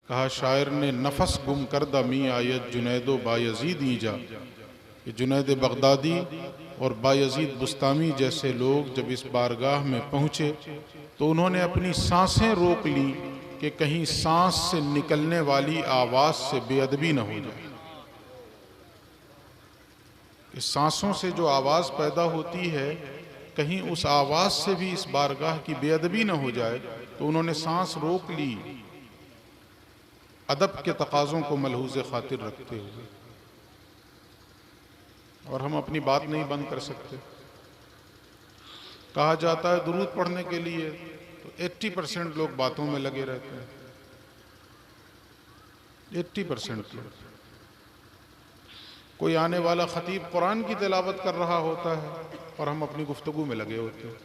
کہا شاعر نے نفس گم کردہ می آیت جنید و بایزید جا کہ جنید بغدادی اور بایزید بستامی جیسے لوگ جب اس بارگاہ میں پہنچے تو انہوں نے اپنی سانسیں روک لی کہ کہیں سانس سے نکلنے والی آواز سے بے ادبی نہ ہو جائے، کہ سانسوں سے جو آواز پیدا ہوتی ہے کہیں اس آواز سے بھی اس بارگاہ کی بے ادبی نہ ہو جائے، تو انہوں نے سانس روک لی ادب کے تقاضوں کو ملحوظ خاطر رکھتے ہوئے۔ اور ہم اپنی بات نہیں بند کر سکتے۔ کہا جاتا ہے درود پڑھنے کے لیے تو 80% لوگ باتوں میں لگے رہتے ہیں، 80% لوگ۔ کوئی آنے والا خطیب قرآن کی تلاوت کر رہا ہوتا ہے اور ہم اپنی گفتگو میں لگے ہوتے ہیں،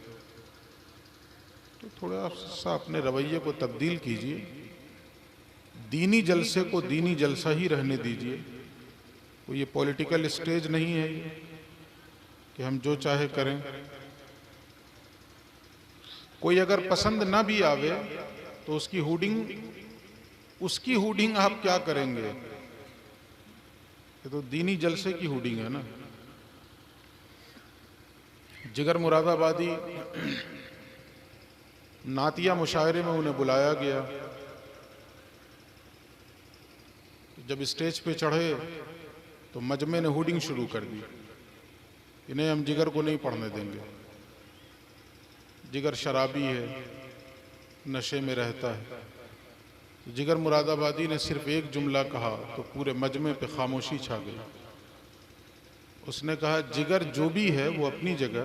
تو تھوڑا سا اپنے رویے کو تبدیل کیجئے، دینی جلسے کو دینی جلسہ ہی رہنے دیجئے۔ کوئی یہ پولیٹیکل اسٹیج نہیں ہے یہ کہ ہم جو چاہے کریں۔ کوئی اگر پسند نہ بھی آوے تو اس کی ہوڈنگ آپ کیا کریں گے؟ یہ تو دینی جلسے کی ہوڈنگ ہے نا۔ جگر مراد آبادی نعتیہ مشاعرے میں انہیں بلایا گیا، جب اسٹیج پہ چڑھے تو مجمع نے ہوڈنگ شروع کر دی کہ نہیں، ہم جگر کو نہیں پڑھنے دیں گے، جگر شرابی ہے، نشے میں رہتا ہے۔ جگر مراد آبادی نے صرف ایک جملہ کہا تو پورے مجمع پہ خاموشی چھا گئی۔ اس نے کہا جگر جو بھی ہے وہ اپنی جگہ،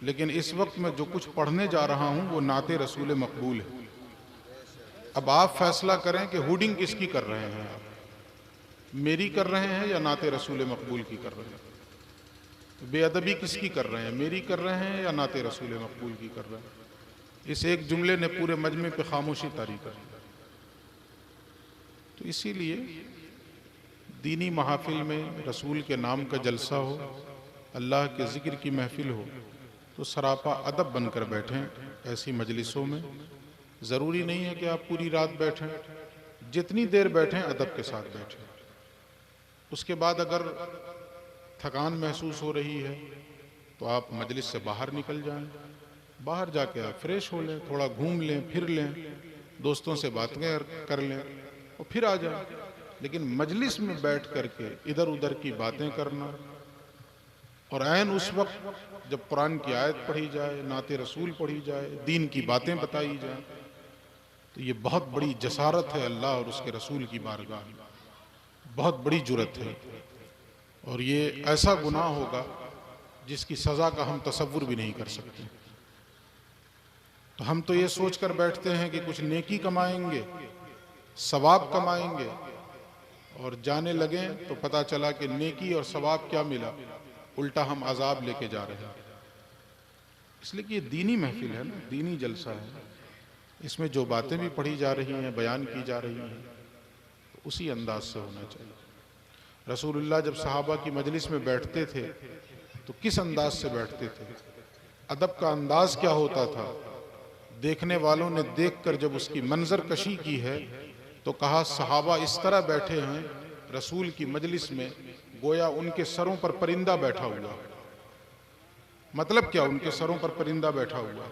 لیکن اس وقت میں جو کچھ پڑھنے جا رہا ہوں وہ نعت رسول مقبول ہے۔ اب آپ فیصلہ کریں کہ ہوڈنگ کس کی کر رہے ہیں، آپ میری کر رہے ہیں یا نعت رسول مقبول کی کر رہے ہیں؟ بے ادبی کس کی کر رہے ہیں، میری کر رہے ہیں یا نعت رسول مقبول کی کر رہے ہیں؟ اس ایک جملے نے پورے مجمع پہ خاموشی طاری کر دی۔ تو اسی لیے دینی محافل میں رسول کے نام کا جلسہ ہو، اللہ کے ذکر کی محفل ہو تو سراپا ادب بن کر بیٹھیں۔ ایسی مجلسوں میں ضروری نہیں ہے کہ آپ پوری رات بیٹھیں، جتنی دیر بیٹھیں ادب کے ساتھ بیٹھیں۔ اس کے بعد اگر تھکان محسوس ہو رہی ہے تو آپ مجلس سے باہر نکل جائیں، باہر جا کے آپ فریش ہو لیں، تھوڑا گھوم لیں، پھر لیں، دوستوں سے باتیں کر لیں اور پھر آ جائیں۔ لیکن مجلس میں بیٹھ کر کے ادھر ادھر کی باتیں کرنا اور عین اس وقت جب قرآن کی آیت پڑھی جائے، نعت رسول پڑھی جائے، دین کی باتیں بتائی جائیں، تو یہ بہت بڑی جسارت ہے اللہ اور اس کے رسول کی بارگاہ میں، بہت بڑی جرت ہے، اور یہ ایسا گناہ ہوگا جس کی سزا کا ہم تصور بھی نہیں کر سکتے۔ تو ہم تو یہ سوچ کر بیٹھتے ہیں کہ کچھ نیکی کمائیں گے، ثواب کمائیں گے، اور جانے لگیں تو پتہ چلا کہ نیکی اور ثواب کیا ملا، الٹا ہم عذاب لے کے جا رہے ہیں۔ اس لیے کہ یہ دینی محفل ہے نا، دینی جلسہ ہے، اس میں جو باتیں بھی پڑھی جا رہی ہیں، بیان کی جا رہی ہیں، تو اسی انداز سے ہونا چاہیے۔ رسول اللہ جب صحابہ کی مجلس میں بیٹھتے تھے تو کس انداز سے بیٹھتے تھے؟ ادب کا انداز کیا ہوتا تھا؟ دیکھنے والوں نے دیکھ کر جب اس کی منظر کشی کی ہے تو کہا صحابہ اس طرح بیٹھے ہیں رسول کی مجلس میں گویا ان کے سروں پر پرندہ بیٹھا ہوا۔ مطلب کیا ان کے سروں پر پرندہ بیٹھا ہوا؟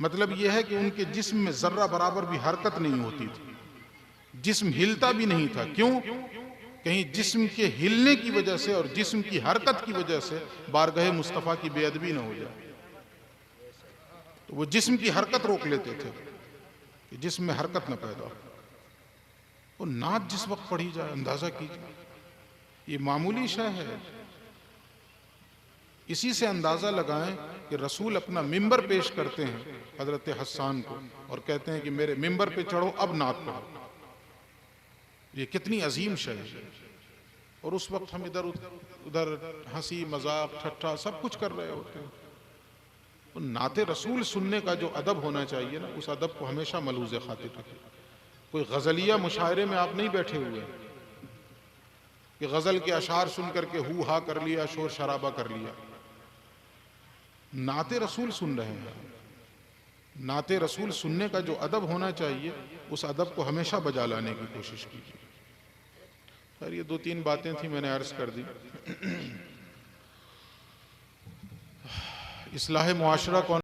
مطلب یہ ہے کہ ان کے جسم میں ذرہ برابر بھی حرکت نہیں ہوتی تھی، جسم ہلتا بھی نہیں تھا۔ کیوں؟ کہیں جسم کے ہلنے کی وجہ سے اور جسم کی حرکت کی وجہ سے بارگاہ مصطفیٰ کی بے ادبی نہ ہو جائے، تو وہ جسم کی حرکت روک لیتے تھے کہ جسم میں حرکت نہ پیدا ہو۔ وہ نعت جس وقت پڑھی جائے اندازہ کیجیے، یہ معمولی شے ہے۔ اسی سے اندازہ لگائیں کہ رسول اپنا ممبر پیش کرتے ہیں حضرت حسان کو اور کہتے ہیں کہ میرے ممبر پہ چڑھو، اب نعت پڑھو۔ یہ کتنی عظیم شے ہے، اور اس وقت ہم ادھر ہنسی مذاق ٹھٹھا سب کچھ کر رہے ہوتے ہیں۔ نعت رسول سننے کا جو ادب ہونا چاہیے نا، اس ادب کو ہمیشہ ملحوظ خاطر رکھیں۔ کوئی غزلیہ مشاعرے میں آپ نہیں بیٹھے ہوئے کہ غزل کے اشعار سن کر کے ہو ہا کر لیا، شور شرابہ کر لیا۔ نعت رسول سن رہے ہیں، نعت رسول سننے کا جو ادب ہونا چاہیے اس ادب کو ہمیشہ بجا لانے کی کوشش کیجیے۔ خیر یہ 2-3 باتیں تھیں، میں نے عرض کر دی۔ اصلاح معاشرہ کون